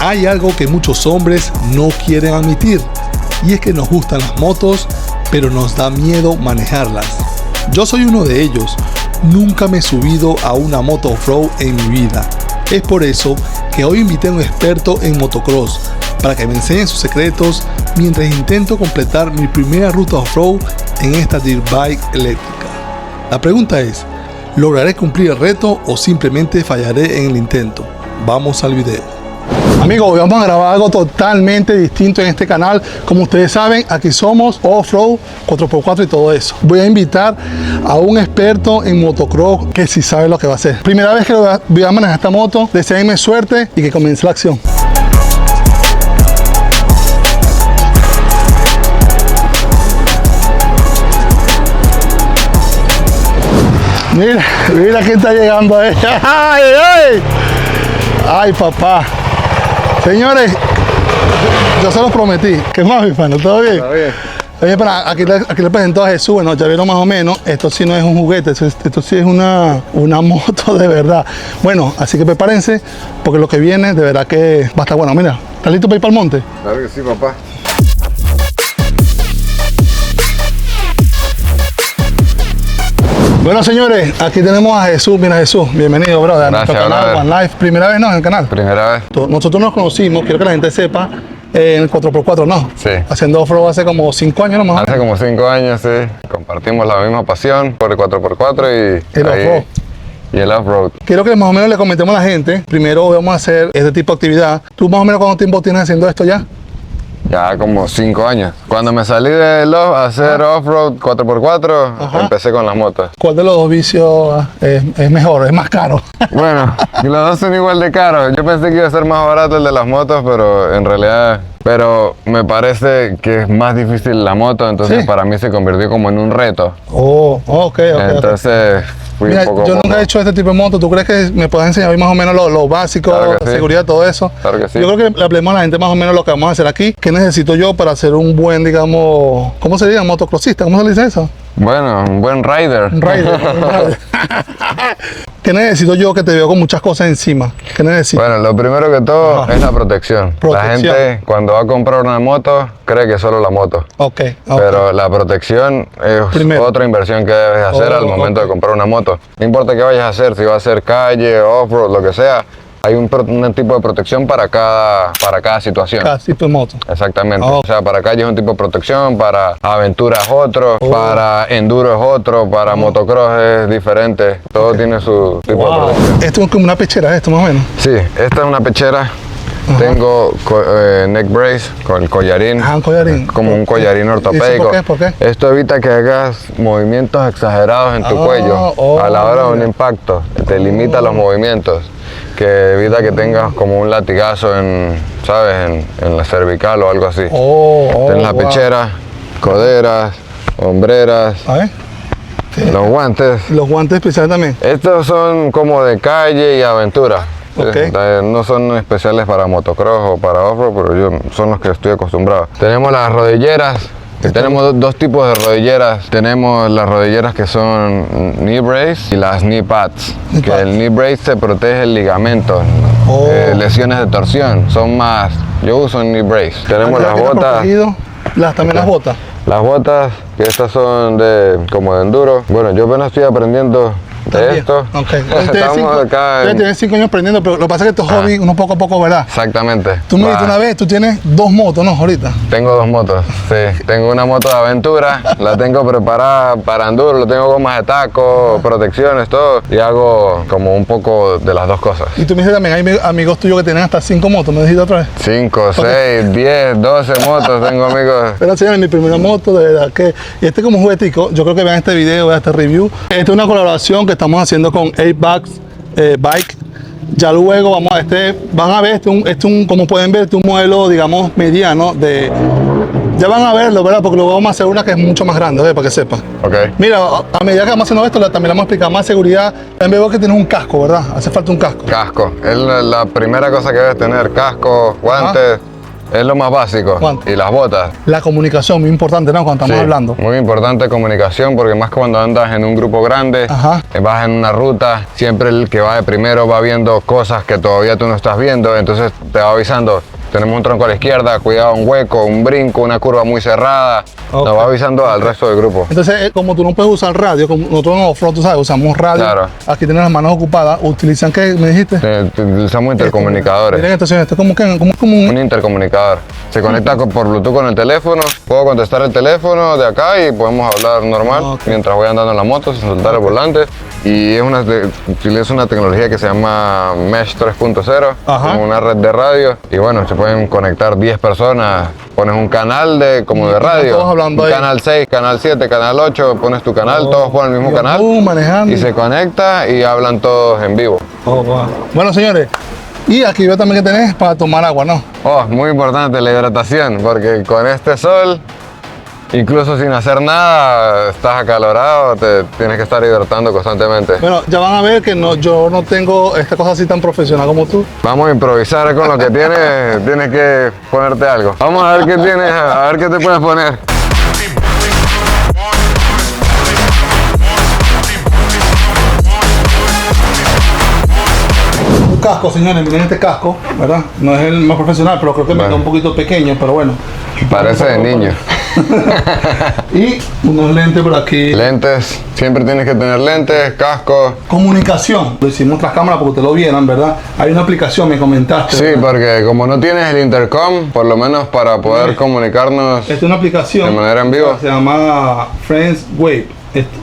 Hay algo que muchos hombres no quieren admitir, y es que nos gustan las motos, pero nos da miedo manejarlas. Yo soy uno de ellos. Nunca me he subido a una moto off-road en mi vida. Es por eso que hoy invité a un experto en motocross para que me enseñe sus secretos mientras intento completar mi primera ruta off-road en esta dirt bike eléctrica. La pregunta es, ¿lograré cumplir el reto o simplemente fallaré en el intento? Vamos al video. Amigos, hoy vamos a grabar algo totalmente distinto en este canal. Como ustedes saben, aquí somos off-road, 4x4 y todo eso. Voy a invitar a un experto en motocross que sí sabe lo que va a hacer. Primera vez que voy a manejar esta moto, deseenme suerte y que comience la acción. Mira, mira quién está llegando ahí. ¡Ay, ay! ¡Ay, papá! Señores, yo se los prometí. ¿Qué más, mi pana? ¿Todo bien? Todo bien. Oye, pana, aquí le presento a Jesús. Bueno, ya vieron más o menos. Esto sí no es un juguete, esto sí es una moto de verdad. Bueno, así que prepárense, porque lo que viene de verdad que va a estar bueno. Mira, ¿estás listo para ir para el monte? Claro que sí, papá. Bueno, señores, aquí tenemos a Jesús. Mira, Jesús, bienvenido, brother. Gracias, a nuestro canal brother. One Life. Primera vez, ¿no? En el canal. Primera vez. Nosotros nos conocimos, quiero que la gente sepa, en el 4x4, ¿no? Sí. Haciendo off-road hace como 5 años, ¿no? Más o menos. Hace como 5 años, sí. Compartimos la misma pasión por el 4x4 y El ahí- off-road. Y el off-road. Quiero que más o menos le comentemos a la gente. Primero vamos a hacer este tipo de actividad. ¿Tú más o menos cuánto tiempo tienes haciendo esto ya? Ya como 5 años. Cuando me salí de a hacer off-road 4x4, Ajá. empecé con las motos. ¿Cuál de los dos vicios es mejor, es más caro? Bueno, los dos son igual de caros. Yo pensé que iba a ser más barato el de las motos, pero en realidad... Pero me parece que es más difícil la moto, entonces Sí. para mí se convirtió como en un reto. Oh, ok. Entonces fui Mira, un poco... yo nunca he hecho este tipo de moto. ¿Tú crees que me puedes enseñar hoy más o menos lo básico, Claro que la sí. seguridad, todo eso? Claro que sí. Yo creo que le hablemos a la gente más o menos lo que vamos a hacer aquí. ¿Qué necesito yo para ser un buen, digamos, ¿cómo se dice? Motocrossista, ¿cómo se dice eso? Bueno, un buen rider. Un rider. Un rider. ¿Qué necesito yo que te veo con muchas cosas encima? ¿Qué necesito? Bueno, lo primero que todo Ajá. es la protección. La Protección. gente cuando va a comprar una moto cree que es solo la moto. Ok. Pero la protección es Primero. otra inversión que debes hacer al momento ok. de comprar una moto. No importa qué vayas a hacer, si va a ser calle, off-road, lo que sea, hay un tipo de protección para cada situación. Cada tipo de moto. Exactamente. Oh. O sea, para calle es un tipo de protección, para aventura es otro, para enduro es otro, para motocross es diferente. Todo tiene su tipo de Wow. protección. Esto es como una pechera, esto más o menos. Sí, esta es una pechera. Tengo neck brace con el collarín. Ah, un collarín. Como un collarín ¿Y eso ortopédico. por qué? Esto evita que hagas movimientos exagerados en tu cuello a la hora de un impacto. Te limita los movimientos, que evita que tengas como un latigazo ¿sabes? En la cervical o algo así. Tienes la wow. pechera, coderas, hombreras, A ver, los guantes. los guantes especiales también. Estos son como de calle y aventura. Ok. No son especiales para motocross o para off-road, pero son los que estoy acostumbrado. Tenemos las rodilleras. Tenemos dos tipos de rodilleras. Tenemos las rodilleras que son knee brace y las knee pads. Knee Que pads. el knee brace te protege el ligamento, lesiones de torsión. Son más. Yo uso knee brace. Tenemos las botas. También las botas. Las botas, que estas son como de enduro. Bueno, yo apenas estoy aprendiendo de También. esto. Ok. Estamos acá en... Tienes 5 años aprendiendo, pero lo que pasa es que estos hobbies uno poco a poco, ¿verdad? Exactamente. Tú me dijiste Va. una vez, tú tienes 2 motos, ¿no? Ahorita. Tengo 2 motos, sí. Tengo una moto de aventura, la tengo preparada para enduro, lo tengo gomas de taco, protecciones, todo. Y hago como un poco de las dos cosas. Y tú me dijiste también, hay amigos tuyos que tienen hasta 5 motos, ¿me dijiste otra vez? 5, 6, 10, 12 motos tengo, amigos. Pero señores, mi primera moto, de verdad que... Y este como un juguetico, yo creo que vean este video, vean este review. Esta es una colaboración que estamos haciendo con 8Bucks Bike. Ya luego vamos a van a ver, como pueden ver, este es un modelo, digamos, mediano ya van a verlo, ¿verdad? Porque luego vamos a hacer una que es mucho más grande, ¿verdad? Para que sepan. Ok. Mira, a medida que vamos haciendo esto, también le vamos a explicar más seguridad. También veo que tienes un casco, ¿verdad? Hace falta un casco. Casco. Es la primera cosa que debes tener. Casco, guantes, Es lo más básico. ¿Cuánto? Y las botas. La comunicación, muy importante, ¿no? Cuando estamos hablando. Muy importante comunicación, porque más cuando andas en un grupo grande, vas en una ruta, siempre el que va de primero va viendo cosas que todavía tú no estás viendo, entonces te va avisando. Tenemos un tronco a la izquierda, cuidado, un hueco, un brinco, una curva muy cerrada. Nos va avisando al resto del grupo. Entonces, como tú no puedes usar radio, como nosotros en off-road, tú sabes, usamos radio. Claro. Aquí tienes las manos ocupadas. ¿Utilizan qué me dijiste? Utilizamos intercomunicadores. Miren, entonces, esto es como un intercomunicador. Se conecta por Bluetooth con el teléfono. Puedo contestar el teléfono de acá y podemos hablar normal mientras voy andando en la moto sin soltar el volante. Y utiliza una tecnología que se llama Mesh 3.0, como una red de radio. Y bueno, se pueden conectar 10 personas. Pones un canal de radio, canal 6, canal 7, canal 8, pones tu canal, todos ponen el mismo canal y se conecta y hablan todos en vivo. Bueno, señores, y aquí veo también que tenés para tomar agua, ¿no? Muy importante la hidratación, porque con este sol, incluso sin hacer nada, estás acalorado, te tienes que estar hidratando constantemente. Bueno, ya van a ver que yo no tengo esta cosa así tan profesional como tú. Vamos a improvisar con lo que tienes que ponerte algo. Vamos a ver qué tienes, a ver qué te puedes poner. Un casco, señores, miren este casco, ¿verdad? No es el más profesional, pero creo que me queda un poquito pequeño, pero bueno. Parece de niño. Y unos lentes por aquí. Lentes, siempre tienes que tener lentes, casco. Comunicación, lo hicimos tras cámara porque te lo vieran, ¿verdad? Hay una aplicación, me comentaste. Sí, ¿verdad? Porque como no tienes el intercom, por lo menos para poder comunicarnos. Esta es una aplicación de manera en vivo. Se llama Friends Wave.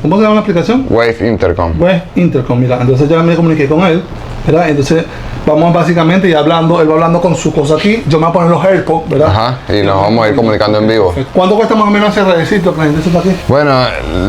¿Cómo se llama la aplicación? Wave Intercom. Wave Intercom, mira, entonces ya me comuniqué con él, ¿verdad? Entonces vamos básicamente y hablando, él va hablando con su cosa aquí, yo me voy a poner los AirPods, ¿verdad? Y nos vamos a ir comunicando en vivo. ¿Cuánto cuesta más o menos ese redecito que la gente está aquí? Bueno,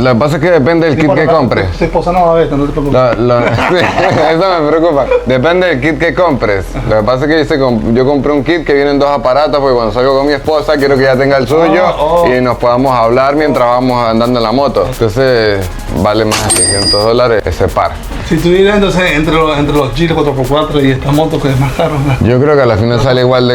lo que pasa es que depende del kit que compres. Tu esposa no va a ver esto, no te preocupes. Eso me preocupa. Depende del kit que compres. Lo que pasa es que yo compré un kit que vienen 2 aparatos, porque cuando salgo con mi esposa quiero que ella tenga el suyo y nos podamos hablar mientras vamos andando en la moto. Entonces vale más de $600 ese par. Si tú dices entonces entre los Jeep 4x4 y esta moto, que es más caro, ¿verdad? Yo creo que a la final sale igual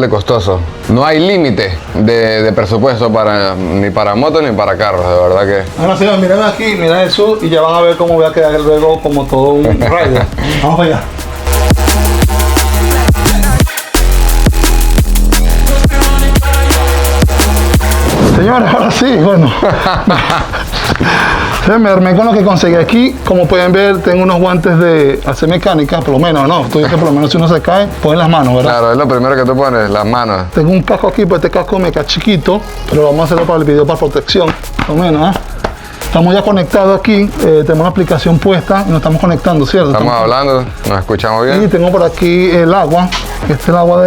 de costoso. No hay límite de presupuesto ni para motos ni para carros, de verdad que. Ahora señores, miren aquí, miren eso y ya van a ver cómo voy a quedar luego como todo un rider. Vamos para allá. Señores, ahora sí, bueno. Me armé con lo que conseguí aquí. Como pueden ver, tengo unos guantes de hacer mecánica, por lo menos, ¿no? Tú dices que por lo menos si uno se cae, ponen las manos, ¿verdad? Claro, es lo primero que tú pones, las manos. Tengo un casco aquí, pues este casco me queda chiquito, pero vamos a hacerlo para el video, para protección, por lo menos, ¿eh? Estamos ya conectados aquí, tenemos una aplicación puesta y nos estamos conectando, ¿cierto? Estamos hablando, nos escuchamos bien. Y tengo por aquí el agua, este es el agua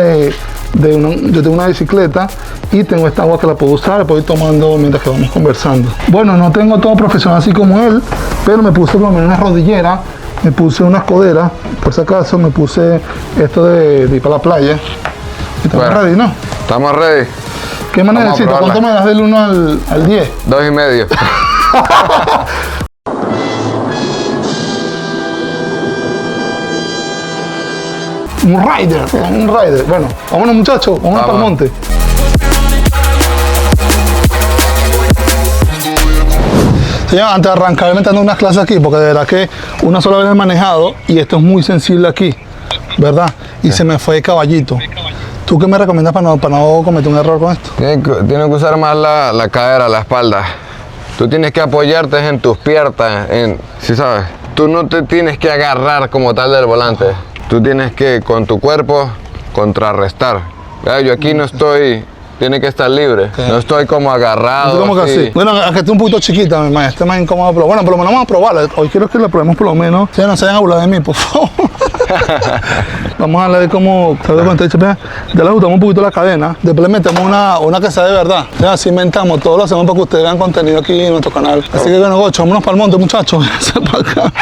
yo tengo una bicicleta y tengo esta agua que la puedo usar, la puedo ir tomando mientras que vamos conversando. Bueno, no tengo todo profesional así como él, pero me puse por lo menos una rodillera, me puse unas coderas, por si acaso me puse esto de ir para la playa. ¿Estamos ready, no? Estamos ready. ¿Qué más necesitas? ¿Cuánto me das del 1 al 10? 2,5. Un rider. Bueno, vámonos muchachos, vámonos para el monte. Señor, antes de arrancar, me están dando unas clases aquí, porque de verdad que una sola vez he manejado y esto es muy sensible aquí, ¿verdad? Y se me fue el caballito. ¿Tú qué me recomiendas para no cometer un error con esto? Tienes que usar más la cadera, la espalda. Tú tienes que apoyarte en tus piernas, ¿sí sabes? Tú no te tienes que agarrar como tal del volante. Tú tienes que, con tu cuerpo, contrarrestar. Yo aquí no estoy, tiene que estar libre. Okay. No estoy como agarrado. Como que así. Bueno, aunque esté un poquito chiquita, mi maestra, esté más incómodo, pero bueno, por lo menos vamos a probarla. Hoy quiero que la probemos por lo menos. Si no se vayan a burlar de mí, por favor. Vamos a ver cómo, ¿sabes cuánto? Ya le ajustamos un poquito la cadena. Después le metemos una que sea de verdad. O sea, así inventamos, todo lo hacemos para que ustedes vean contenido aquí en nuestro canal. Así que bueno, Gocho, vámonos para el monte, muchachos. Para acá.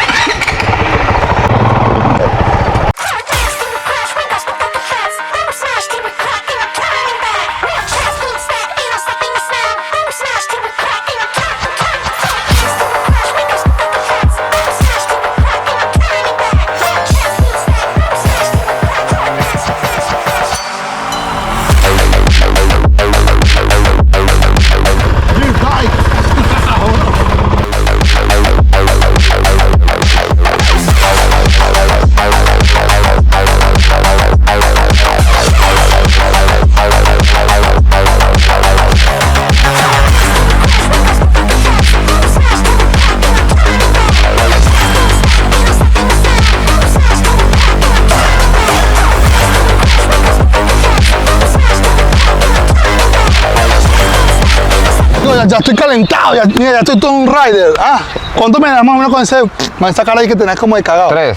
ya estoy calentado, mira, ya estoy todo un rider. Ah, ¿cuánto me das más o menos con esa cara ahí que tenés como de cagado? 3.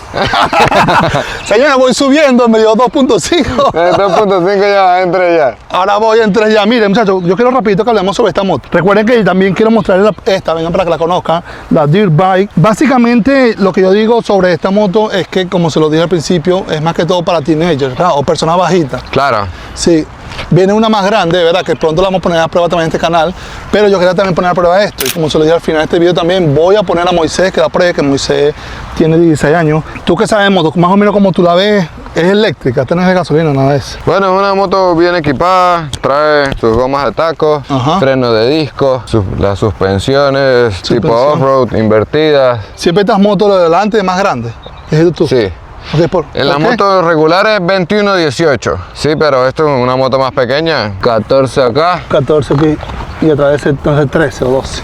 Señora, voy subiendo, me dio 2.5. 2.5 ya, entre ya. Ahora voy en 3 ya. Miren, muchachos, yo quiero rapidito que hablemos sobre esta moto. Recuerden que también quiero mostrarles esta, vengan para que la conozcan, la Dirt Bike. Básicamente, lo que yo digo sobre esta moto es que, como se lo dije al principio, es más que todo para teenagers, ¿verdad? O personas bajitas. Claro. Sí. Viene una más grande, ¿verdad? Que pronto la vamos a poner a prueba también en este canal. Pero yo quería también poner a prueba esto. Y como se lo dije al final de este video también, voy a poner a Moisés que la pruebe, que Moisés tiene 16 años. ¿Tú qué sabes de moto? Más o menos como tú la ves, es eléctrica, esta no es de gasolina, nada de eso. Bueno, es una moto bien equipada, trae sus gomas de taco, freno de disco, las suspensiones tipo off-road invertidas. ¿Siempre estas motos de delante más grandes? ¿Es tú? Sí. Okay, en las motos regulares 21-18, sí, pero esto es una moto más pequeña, 14 acá. 14 aquí y a través entonces 13 o 12.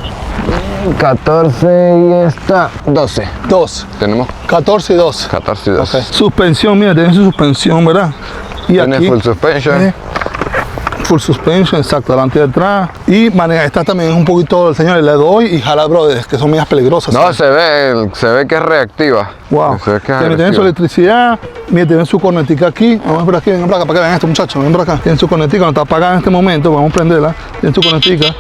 14 y esta 12. 12. Tenemos 14 y 12. 14 y 12. Okay. Suspensión, mira, tiene su suspensión, ¿verdad? Y tiene aquí, full suspension. Full suspension, exacto, delante y detrás. Y maneja, esta también es un poquito, señores, le doy y jala, brothers, que son medias peligrosas. No, se ve que es reactiva. Wow. Tiene su electricidad, mira, tiene su cornetica aquí. Vamos por aquí, vengan para acá, para que vean esto, muchachos, ven por acá. Tiene su cornetica, no está apagada en este momento, vamos a prenderla. Tiene su cornetica.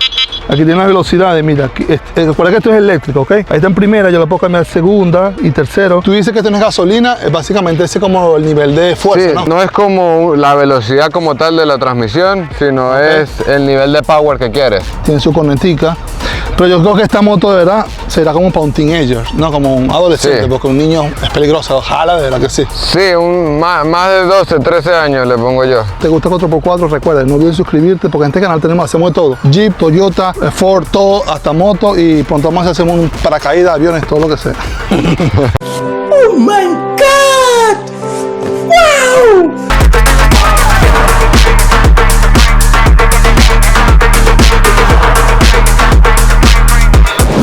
Aquí tiene las velocidades, mira, aquí, recuerda que esto es eléctrico, ¿ok? Ahí está en primera, yo lo puedo cambiar segunda y tercero. Tú dices que esto no es gasolina, es básicamente ese como el nivel de fuerza, sí, ¿no? No es como la velocidad como tal de la transmisión, sino es el nivel de power que quieres. Tiene su cornetica. Pero yo creo que esta moto de verdad será como para un teenager, no como un adolescente, porque un niño es peligroso, ojalá, de verdad que sí. Sí, más de 12, 13 años le pongo yo. ¿Te gusta 4x4? Recuerda, no olvides suscribirte porque en este canal hacemos de todo. Jeep, Toyota, Ford, todo, hasta moto y pronto más hacemos un paracaídas, aviones, todo lo que sea. ¡Oh my God! ¡Wow!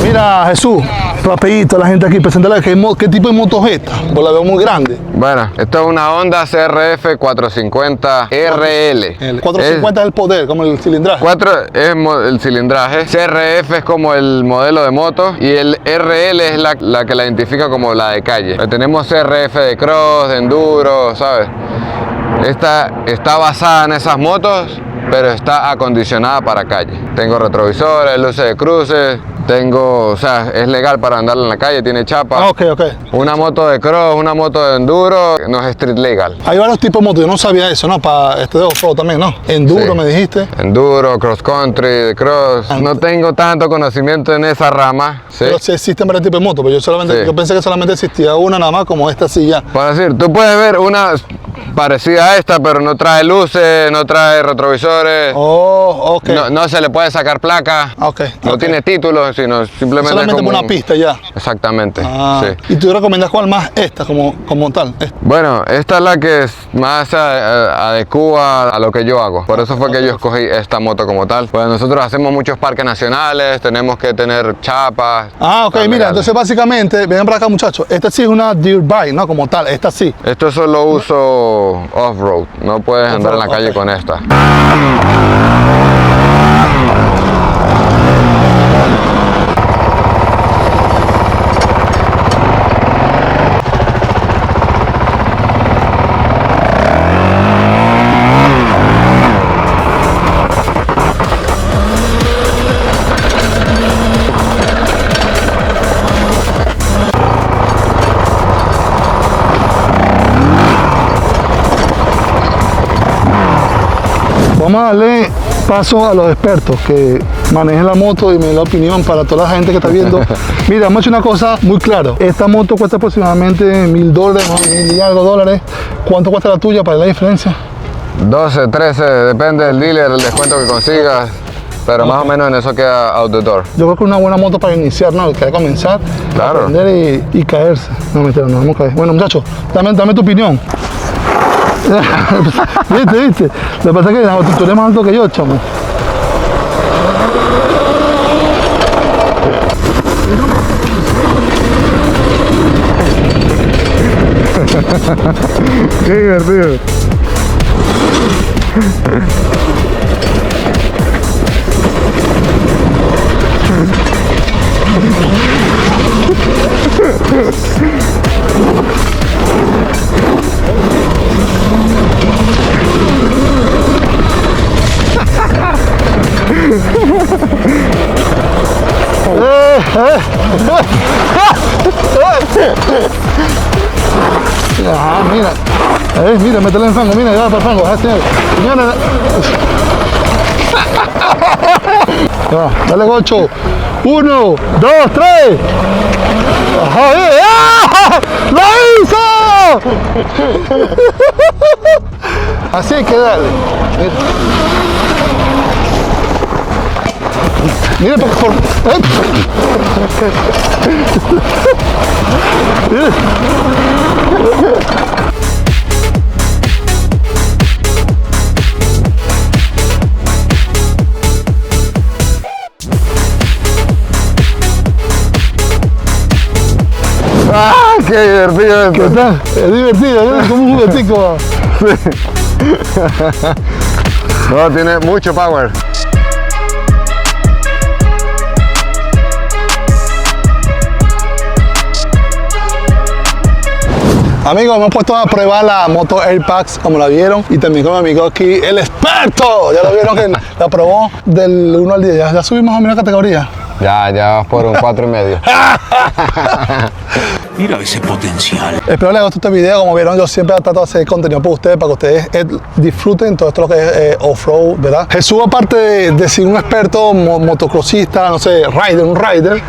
Mira, Jesús, rapidito la gente aquí, preséntale qué tipo de moto es esta, pues la veo muy grande. Bueno, esto es una Honda CRF 450 RL. El 450 es el poder, como el cilindraje. 4 es el cilindraje, CRF es como el modelo de moto y el RL es la que la identifica como la de calle. Tenemos CRF de cross, de enduro, ¿sabes? Esta está basada en esas motos, pero está acondicionada para calle. Tengo retrovisores, luces de cruces, o sea, es legal para andar en la calle, tiene chapa. Ok. Una moto de cross, una moto de enduro, no es street legal. Hay varios tipos de motos, yo no sabía eso, ¿no? Para este de off-road también, ¿no? Enduro, sí. Me dijiste. Enduro, cross country, de cross. No tengo tanto conocimiento en esa rama. ¿Sí? Pero sí existen varios tipos de motos, pero yo pensé que solamente existía una nada más como esta silla. Para decir, tú puedes ver una parecida a esta, pero no trae luces, no trae retrovisores. Oh, ok. No se le puede sacar placa. No tiene título, sino simplemente solamente como una pista ya. Exactamente. Sí. ¿Y tú recomiendas cuál más? Esta como tal. Esta. Bueno, esta es la que más adecua a lo que yo hago. Por eso fue que yo escogí esta moto como tal. Pues nosotros hacemos muchos parques nacionales, tenemos que tener chapas. Ok, mira, entonces básicamente, vengan para acá muchachos, esta sí es una dirt bike, ¿no? Como tal, esta sí. Esto es solo uso off-road, no puedes andar en la calle con esta. Vamos a darle paso a los expertos que manejen la moto y me den la opinión para toda la gente que está viendo. Mira, hemos hecho una cosa muy clara. Esta moto cuesta aproximadamente $1,000, $1,000 y algo dólares. ¿Cuánto cuesta la tuya para la diferencia? 12, 13, depende del dealer, el descuento que consigas. Pero más o menos en eso queda out the door. Yo creo que es una buena moto para iniciar, ¿no? Que hay que comenzar, claro, aprender y caerse. No, mentira, no vamos a caer. Bueno, muchachos, dame tu opinión. ¿Viste? Lo que pasa es que tú eres más alto que yo, chamo. Qué divertido. meterle en fango, mira, ya para el fango, señores. Señores. Ya, dale gocho. 1, 2, 3. ¡Ajá, ¡ah! ¡Lo hizo! Así que dale. Mire por favor. ¡Ah, qué divertido esto! ¿Qué tal? Es divertido, ¿no? Como un juguetico. Sí. No, tiene mucho power. Amigos, hemos puesto a prueba la moto AirPax, como la vieron, y también con mi amigo aquí, el experto. Ya lo vieron que la probó del 1 al 10. Ya subimos a mi categoría. Ya vas por un 4,5. Mira ese potencial. Espero les guste este video. Como vieron, yo siempre trato de hacer contenido para ustedes, para que ustedes disfruten todo esto lo que es off-road, ¿verdad? Jesús, aparte de ser un experto motocrossista, no sé, un rider,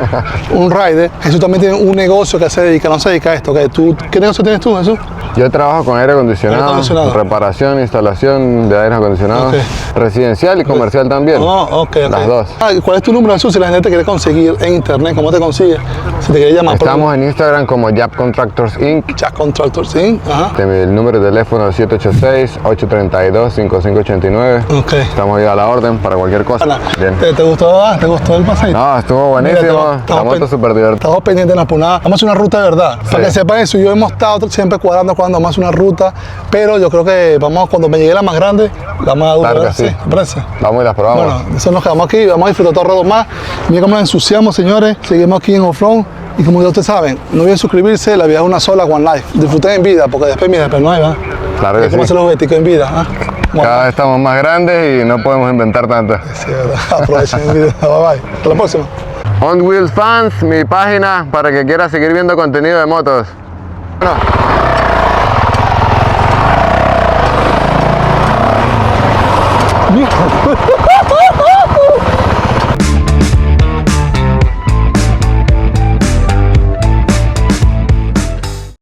Jesús también tiene un negocio que se dedica, no se dedica a esto. ¿Qué negocio tienes tú, Jesús? Yo trabajo con aire acondicionado, reparación, instalación de aire acondicionado, residencial y comercial también. Las dos. ¿Cuál es tu número, Jesús? Si la gente te quiere conseguir en internet, ¿cómo te consigue? Si te quiere llamar. Estamos en Instagram como Jab Contractors Inc. Jab Contractors Inc. Ajá. El número de teléfono es 786-832-5589. Estamos ahí a la orden para cualquier cosa. Bien. ¿Te gustó el pasadito? No, estuvo buenísimo. La moto súper divertida. Estamos pendientes de la punada. Vamos a hacer una ruta de verdad. Sí. Para que sepan eso, yo hemos estado siempre cuando vamos a hacer una ruta, pero yo creo que cuando me llegue la más grande, la más dura. Claro que sí. ¿Parece? Vamos y las probamos. Bueno, eso nos quedamos aquí, vamos a disfrutar todo el rato más. Mira cómo nos ensuciamos, señores. Seguimos aquí en Off-Road. Y como ya ustedes saben, no olviden suscribirse, la vida es una sola, one life. Disfruten en vida, porque después no hay, ¿verdad? Claro que sí. ¿Cómo se los jugueticos en vida? ¿Ah? Bueno. Cada vez estamos más grandes y no podemos inventar tanto. Sí, verdad. Aprovechen en vida. Bye bye. Hasta la próxima. On Wheels Fans, mi página para que quiera seguir viendo contenido de motos. Bueno.